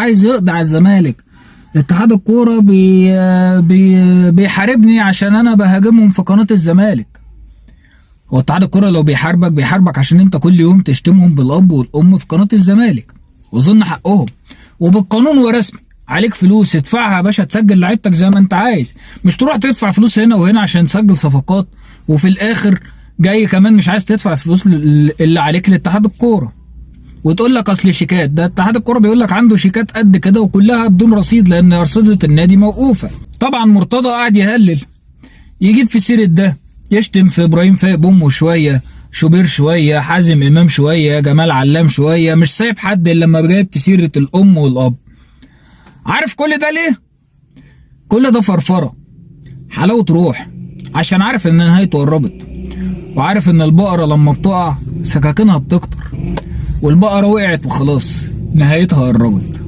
عايز يقضي على الزمالك. اتحاد الكوره بيحاربني عشان انا بهاجمهم في قناه الزمالك. هو اتحاد الكوره لو بيحاربك عشان انت كل يوم تشتمهم بالاب والام في قناه الزمالك، وظن حقهم وبالقانون ورسمي. عليك فلوس ادفعها يا باشا، تسجل لعيبتك زي ما انت عايز، مش تروح تدفع فلوس هنا وهنا عشان تسجل صفقات وفي الاخر جاي كمان مش عايز تدفع الفلوس اللي عليك لاتحاد الكوره، وتقول لك اصل شيكات. ده اتحاد الكوره بيقول لك عنده شيكات قد كده وكلها بدون رصيد لان ارصده النادي موقوفه. طبعا مرتضى قاعد يهلل، يجيب في سيره ده، يشتم في ابراهيم فايق بامه شويه، شوبير شويه، حازم امام شويه، جمال علام شويه، مش سايب حد الا لما جايب في سيره الام والاب. عارف كل ده ليه؟ كل ده فرفره حلاوه روح، عشان عارف ان نهايته قربت، وعارف ان البقره لما بتقع سكاكينها بتكتر، والبقره وقعت وخلاص نهايتها قربت.